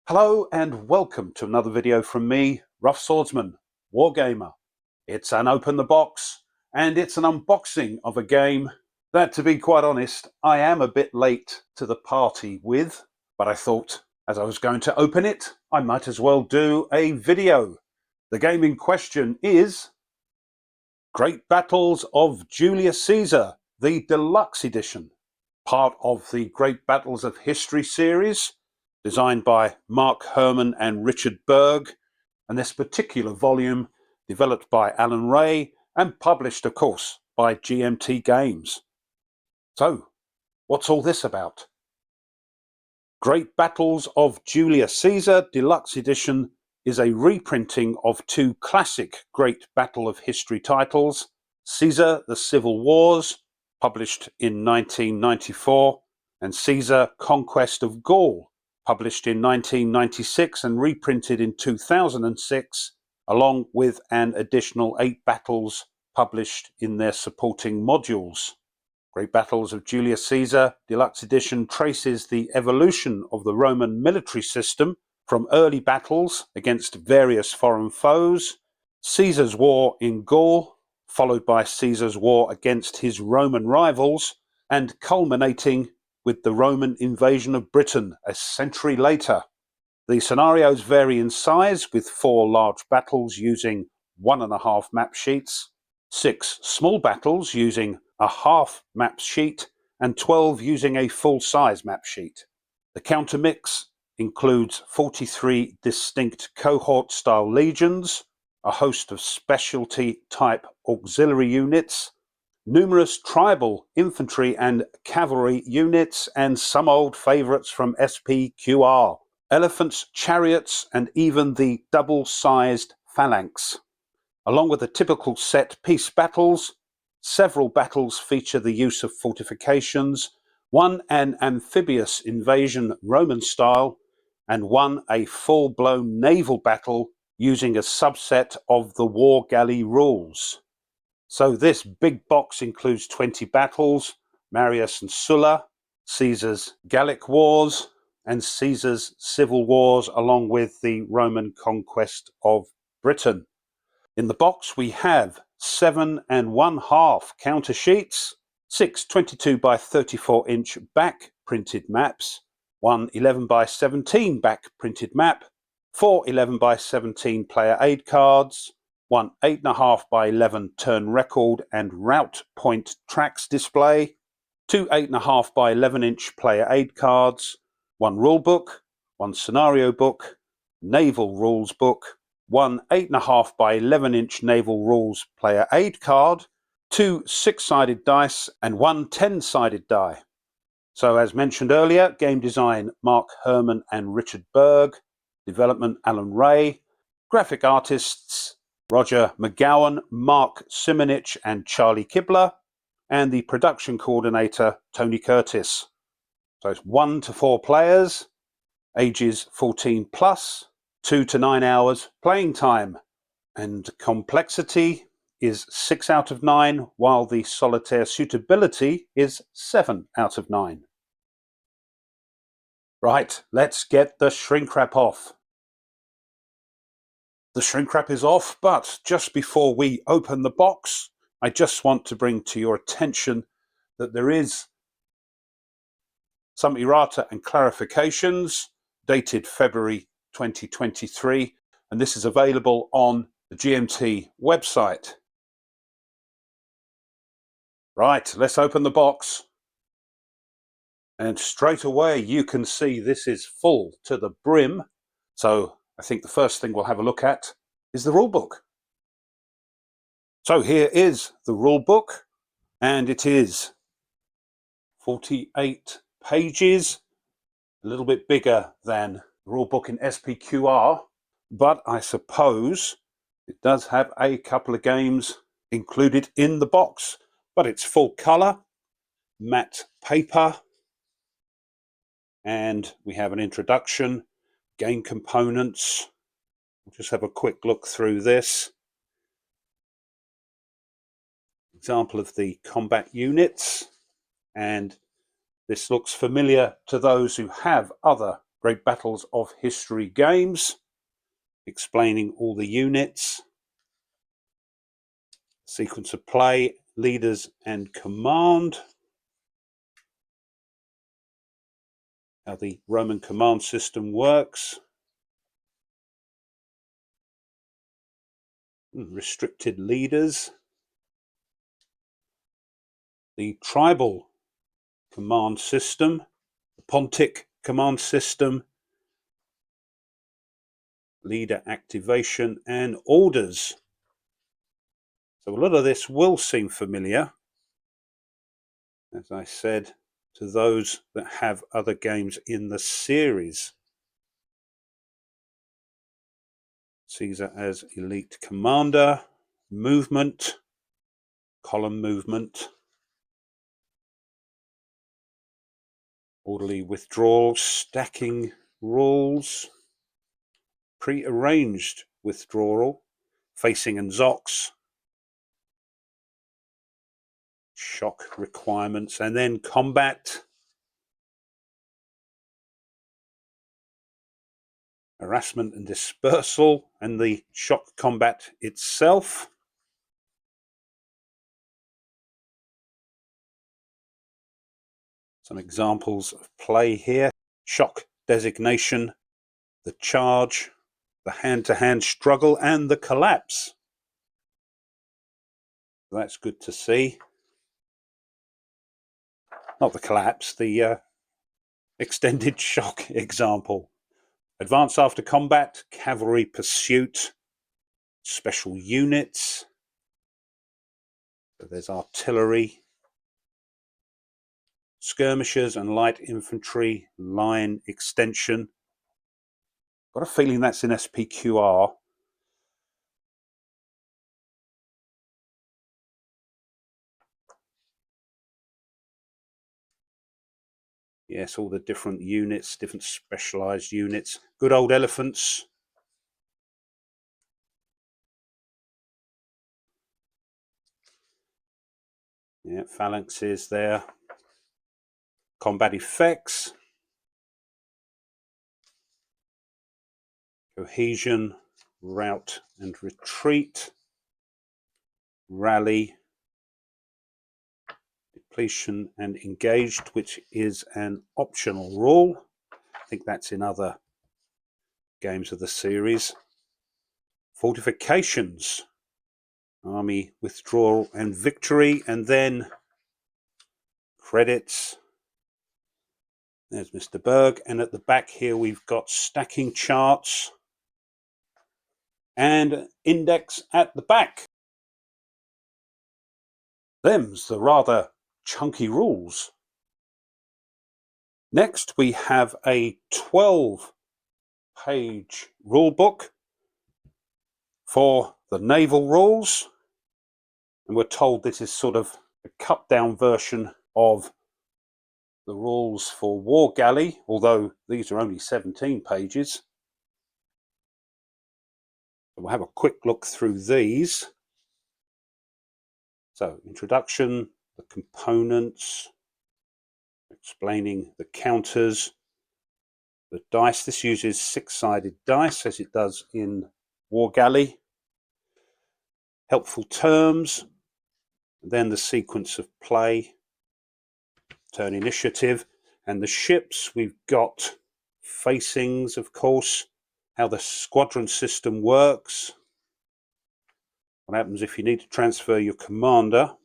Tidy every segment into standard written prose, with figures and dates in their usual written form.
Hello and welcome to another video from me, Rough Swordsman, Wargamer. It's an open the box and it's an unboxing of a game that, to be quite honest, I am a bit late to the party with, but I thought as I was going to open it, I might as well do a video. The game in question is Great Battles of Julius Caesar, the Deluxe Edition, part of the Great Battles of History series, designed by Mark Herman and Richard Berg, and this particular volume developed by Alan Ray and published, of course, by GMT Games. So, what's all this about? Great Battles of Julius Caesar Deluxe Edition is a reprinting of two classic Great Battle of History titles, Caesar the Civil Wars, published in 1994, and Caesar Conquest of Gaul, published in 1996 and reprinted in 2006, along with an additional 8 battles published in their supporting modules. Great Battles of Julius Caesar Deluxe Edition traces the evolution of the Roman military system from early battles against various foreign foes, Caesar's war in Gaul, followed by Caesar's war against his Roman rivals, and culminating with the Roman invasion of Britain a century later. The scenarios vary in size, with 4 large battles using 1.5 map sheets, 6 small battles using a half map sheet, and 12 using a full-size map sheet. The counter mix includes 43 distinct cohort-style legions, a host of specialty-type auxiliary units, numerous tribal infantry and cavalry units, and some old favourites from SPQR, elephants, chariots, and even the double-sized phalanx. Along with the typical set-piece battles, several battles feature the use of fortifications, one an amphibious invasion Roman style, and one a full-blown naval battle using a subset of the war galley rules. So this big box includes 20 battles, Marius and Sulla, Caesar's Gallic Wars, and Caesar's Civil Wars, along with the Roman conquest of Britain. In the box we have 7.5 counter sheets, 6 22 by 34 inch back printed maps, one 11 by 17 back printed map, 4 11 by 17 player aid cards, one 8.5 by 11 turn record and route point tracks display, 2 8.5 by 11 inch player aid cards, one rulebook, one scenario book, Naval Rules book, one 8.5 by 11 inch Naval Rules player aid card, 2 6-sided dice and one 10-sided die. So as mentioned earlier, game design Mark Herman and Richard Berg, development Alan Ray, graphic artists Roger McGowan, Mark Simonich and Charlie Kibler, and the production coordinator Tony Curtis. So it's 1 to 4 players, ages 14 plus, 2 to 9 hours playing time, and complexity is 6 out of 9, while the solitaire suitability is 7 out of 9. Right, let's get the shrink wrap off. The shrink wrap is off, but just before we open the box, I just want to bring to your attention that there is some errata and clarifications dated February 2023, and this is available on the GMT website. Right, let's open the box. And straight away you can see this is full to the brim. So I think the first thing we'll have a look at is the rulebook. So here is the rulebook, and it is 48 pages, a little bit bigger than the rulebook in SPQR, but I suppose it does have a couple of games included in the box, but it's full color, matte paper, and we have an introduction, game components. We'll just have a quick look through this. Example of the combat units, and this looks familiar to those who have other Great Battles of History Games, explaining all the units, sequence of play, leaders and command, how the Roman command system works, restricted leaders, the tribal command system, the Pontic command system, leader activation and orders. So a lot of this will seem familiar, as I said, to those that have other games in the series. Caesar as elite commander, movement, column movement, orderly withdrawal, stacking rules, pre-arranged withdrawal, facing and zox, shock requirements, and then combat, harassment and dispersal, and the shock combat itself. Some examples of play here: shock designation, the charge, the hand-to-hand struggle, and the collapse. That's good to see. Not the collapse, the extended shock example. Advance after combat, cavalry pursuit, special units. So there's artillery, skirmishers and light infantry, line extension. Got a feeling that's in SPQR. Yes, all the different units, different specialized units. Good old elephants. Yeah, phalanxes there. Combat effects. Cohesion, rout and retreat. Rally. Depletion and engaged, which is an optional rule. I think that's in other games of the series. Fortifications, army withdrawal and victory, and then credits. There's Mr. Berg, and at the back here we've got stacking charts and index at the back. Them's the rather chunky rules. Next we have a 12-page rulebook for the Naval Rules, and we're told this is sort of a cut-down version of the rules for War Galley, although these are only 17 pages. So we'll have a quick look through these. So, introduction, the components, explaining the counters, the dice. This uses 6-sided dice as it does in War Galley. Helpful terms, then the sequence of play, turn initiative, and the ships. We've got facings, of course, how the squadron system works, what happens if you need to transfer your commander,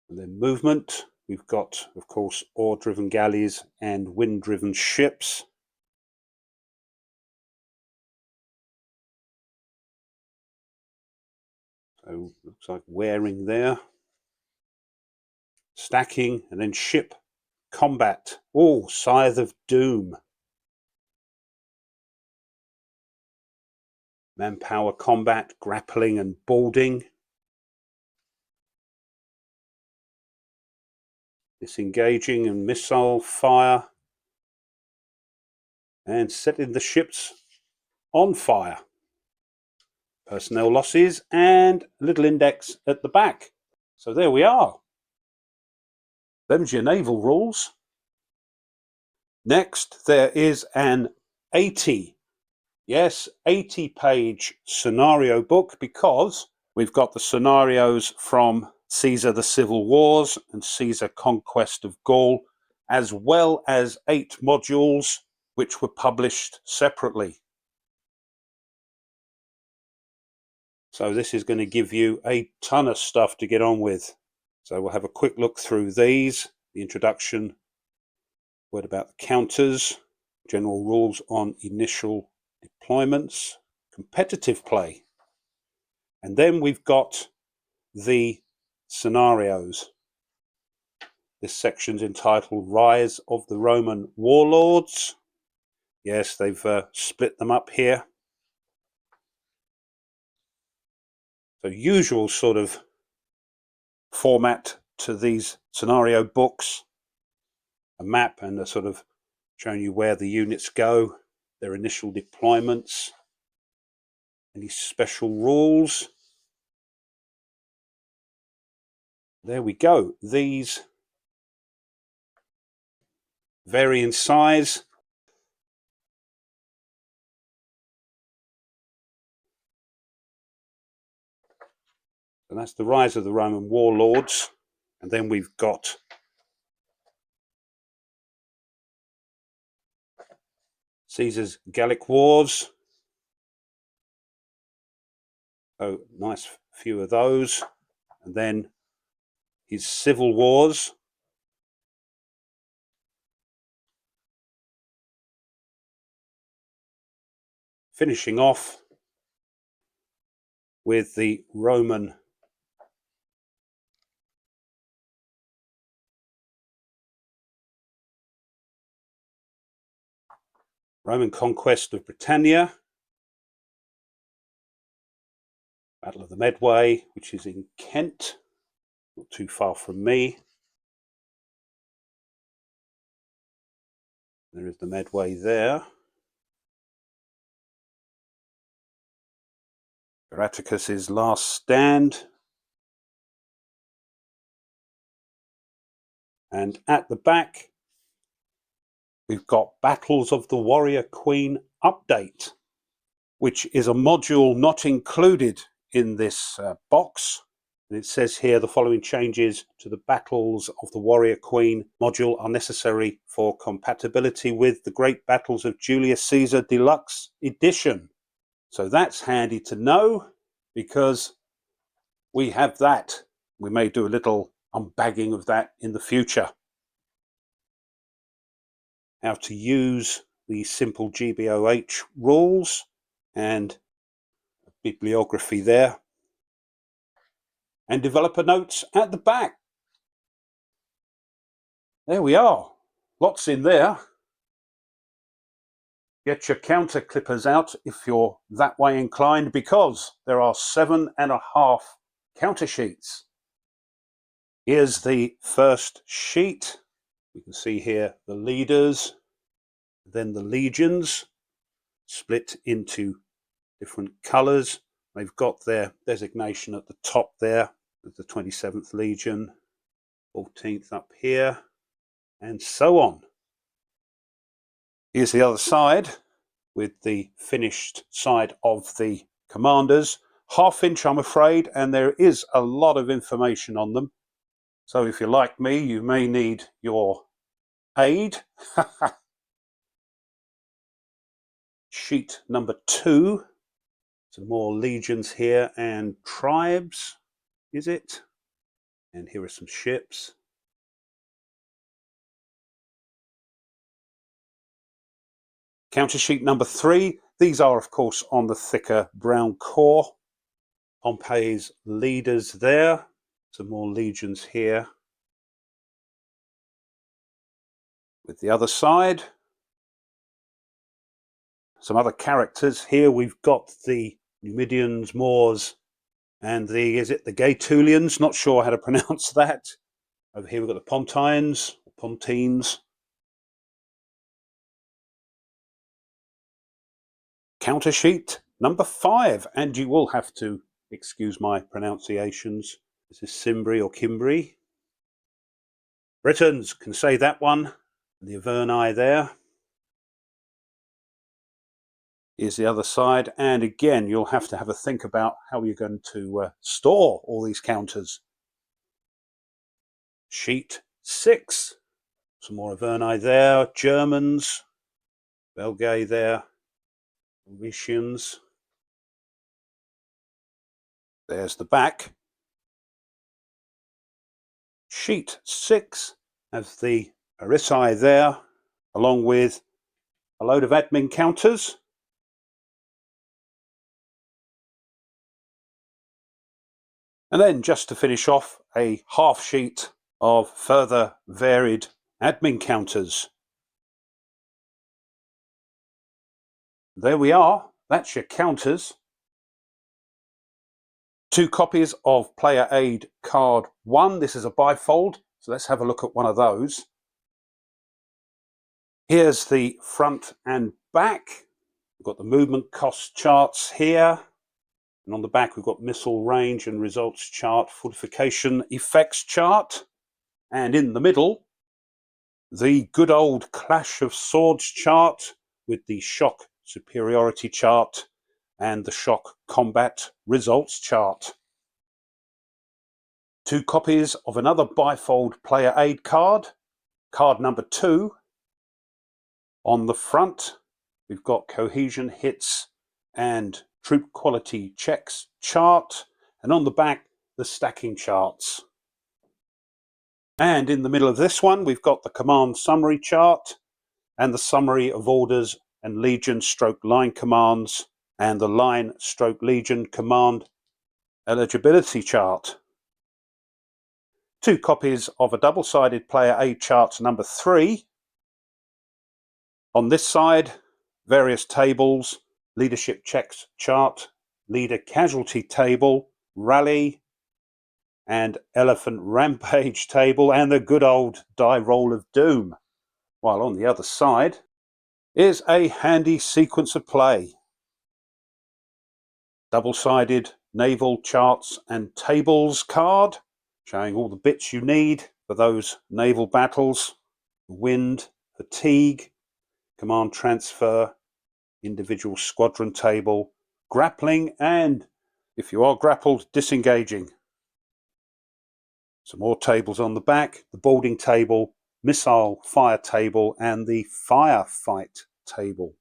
and then movement. We've got, of course, oar-driven galleys and wind-driven ships. So looks like wearing there. Stacking, and then ship combat. Oh, Scythe of Doom. Manpower combat, grappling and boarding. Disengaging and missile fire. And setting the ships on fire. Personnel losses and a little index at the back. So there we are. Them's your Naval Rules. Next, there is an 80-page scenario book, because we've got the scenarios from Caesar the Civil Wars and Caesar Conquest of Gaul, as well as 8 modules which were published separately. So this is going to give you a ton of stuff to get on with. So we'll have a quick look through these. The introduction, word about the counters, general rules on initial deployments, competitive play. And then we've got the scenarios. This section's entitled Rise of the Roman Warlords. Yes, they've split them up here. So usual sort of format to these scenario books. A map and a sort of showing you where the units go, their initial deployments, any special rules. There we go. These vary in size. And that's the Rise of the Roman Warlords. And then we've got Caesar's Gallic Wars. Oh, nice few of those. And then his Civil Wars. Finishing off with the Roman conquest of Britannia, Battle of the Medway, which is in Kent, not too far from me. There is the Medway there. Atticus's last stand. And at the back, we've got Battles of the Warrior Queen Update, which is a module not included in this box. And it says here the following changes to the Battles of the Warrior Queen module are necessary for compatibility with the Great Battles of Julius Caesar Deluxe Edition. So that's handy to know, because we have that. We may do a little unbagging of that in the future. How to use the simple GBOH rules and bibliography there. And developer notes at the back. There we are. Lots in there. Get your counter clippers out if you're that way inclined, because there are 7.5 counter sheets. Here's the first sheet. You can see here the leaders, then the legions, split into different colours. They've got their designation at the top there, with the 27th Legion, 14th up here, and so on. Here's the other side, with the finished side of the commanders. Half-inch, I'm afraid, and there is a lot of information on them. So if you're like me, you may need your aid. Sheet number 2. Some more legions here and tribes, is it? And here are some ships. Counter sheet number 3. These are, of course, on the thicker brown core. Pompey's leaders there. Some more legions here. With the other side, some other characters. Here we've got the Numidians, Moors, and the Gaetulians? Not sure how to pronounce that. Over here we've got the Pontines, Pontines. Counter sheet number 5, and you will have to excuse my pronunciations. This is Cimbri or Cimbri. Britons can say that one. The Averni there. Here's the other side, and again you'll have to have a think about how you're going to store all these counters. Sheet 6. Some more Averni there, Germans, Belgae there, Retians. There's the back. Sheet 6 has the Arisai there, along with a load of admin counters. And then just to finish off, a half sheet of further varied admin counters. There we are, that's your counters. 2 copies of Player Aid Card 1. This is a bifold, so let's have a look at one of those. Here's the front and back. We've got the movement cost charts here. And on the back we've got missile range and results chart, fortification effects chart. And in the middle, the good old Clash of Swords chart with the shock superiority chart and the shock combat results chart. 2 copies of another bifold Player Aid card, card number 2. On the front, we've got cohesion hits and troop quality checks chart, and on the back, the stacking charts. And in the middle of this one, we've got the command summary chart and the summary of orders and legion stroke line commands and the line stroke legion command eligibility chart. 2 copies of a double-sided Player Aid chart number 3. On this side, various tables, leadership checks chart, leader casualty table, rally, and elephant rampage table, and the good old die roll of doom. While on the other side is a handy sequence of play. Double-sided naval charts and tables card, showing all the bits you need for those naval battles: wind, fatigue, command transfer, individual squadron table, grappling, and if you are grappled, disengaging. Some more tables on the back: the boarding table, missile fire table, and the firefight table.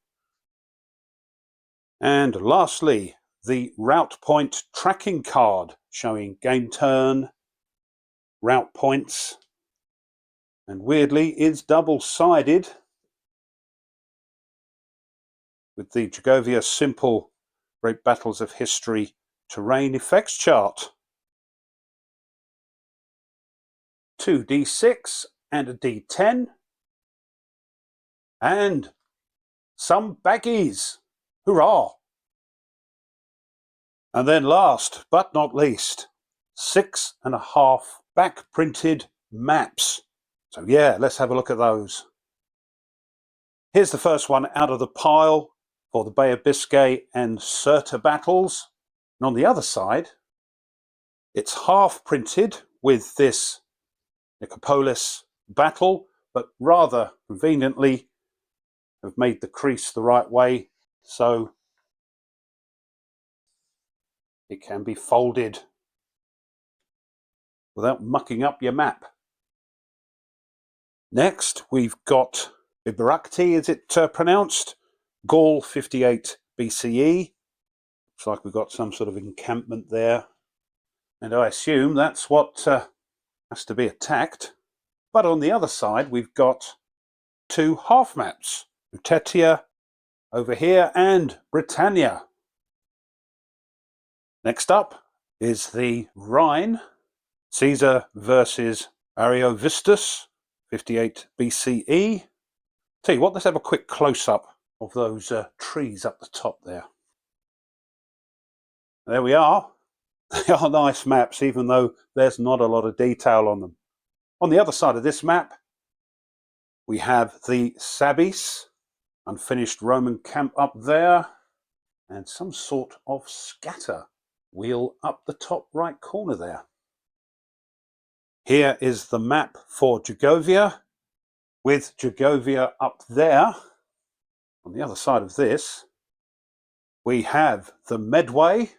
And lastly, the route point tracking card, showing game turn, route points, and weirdly is double-sided with the Jugovia Simple Great Battles of History terrain effects chart. 2 D6 and a D10, and some baggies. Hurrah! And then last but not least, 6.5 back printed maps. So yeah, let's have a look at those. Here's the first one out of the pile for the Bay of Biscay and Sirte battles. And on the other side, it's half printed with this Nicopolis battle, but rather conveniently have made the crease the right way so it can be folded without mucking up your map. Next, we've got Bibarakti, is it pronounced? Gaul 58 BCE. Looks like we've got some sort of encampment there. And I assume that's what has to be attacked. But on the other side, we've got 2 half maps. Lutetia over here and Britannia. Next up is the Rhine. Caesar versus Ariovistus, 58 BCE. Tell you what, let's have a quick close-up of those trees up the top there. There we are. They are nice maps, even though there's not a lot of detail on them. On the other side of this map, we have the Sabis, unfinished Roman camp up there, and some sort of scatter wheel up the top right corner there. Here is the map for Jugovia. with Jugovia up there. On the other side of this, we have the Medway,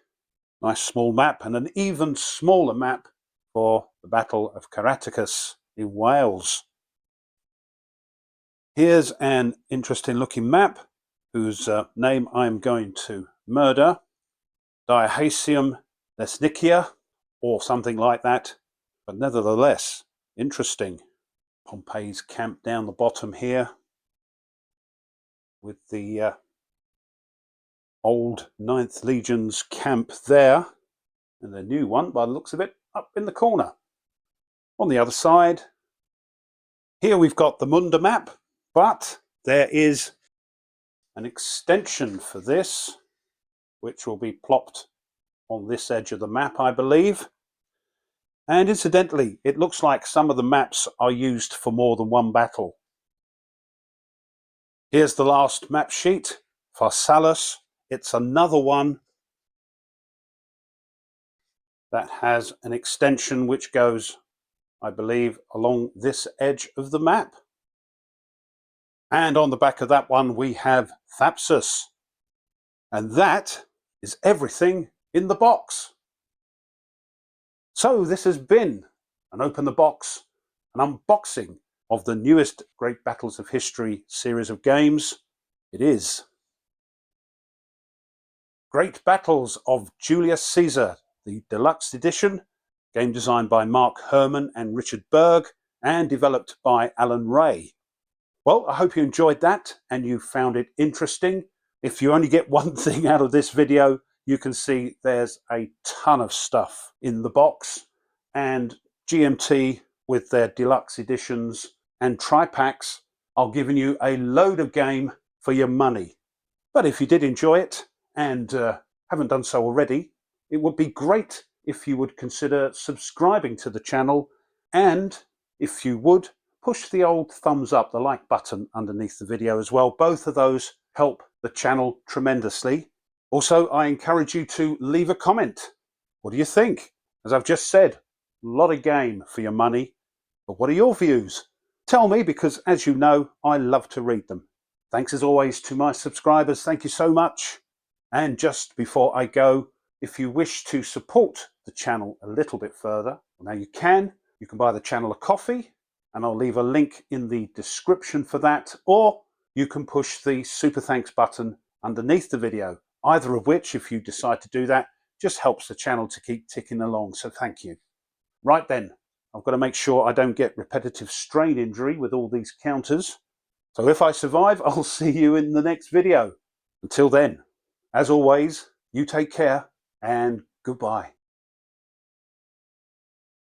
nice small map, and an even smaller map for the Battle of Caractacus in Wales. Here's an interesting looking map whose name I'm going to murder. Diahasium Lesnikia, or something like that, but nevertheless interesting. Pompey's camp down the bottom here with the old 9th Legion's camp there, and the new one, by the looks of it, up in the corner. On the other side, here we've got the Munda map, but there is an extension for this, which will be plopped on this edge of the map, I believe. And incidentally, it looks like some of the maps are used for more than one battle. Here's the last map sheet, Pharsalus. It's another one that has an extension which goes, I believe, along this edge of the map. And on the back of that one we have Thapsus. And that is everything in the box. So this has been an Open the Box, an unboxing of the newest Great Battles of History series of games. It is Great Battles of Julius Caesar, the Deluxe edition, game designed by Mark Herman and Richard Berg, and developed by Alan Ray. Well, I hope you enjoyed that and you found it interesting. If you only get one thing out of this video, you can see there's a ton of stuff in the box, and GMT with their deluxe editions and tri-packs are giving you a load of game for your money. But if you did enjoy it and haven't done so already, it would be great if you would consider subscribing to the channel, and if you would, push the old thumbs up, the like button underneath the video as well. Both of those help the channel tremendously. Also, I encourage you to leave a comment. What do you think? As I've just said, a lot of game for your money, but what are your views? Tell me, because as you know, I love to read them. Thanks as always to my subscribers. Thank you so much. And just before I go, if you wish to support the channel a little bit further, now you can buy the channel a coffee, and I'll leave a link in the description for that, or you can push the super thanks button underneath the video, either of which, if you decide to do that, just helps the channel to keep ticking along, so thank you. Right then, I've got to make sure I don't get repetitive strain injury with all these counters, so if I survive, I'll see you in the next video. Until then, as always, you take care and goodbye.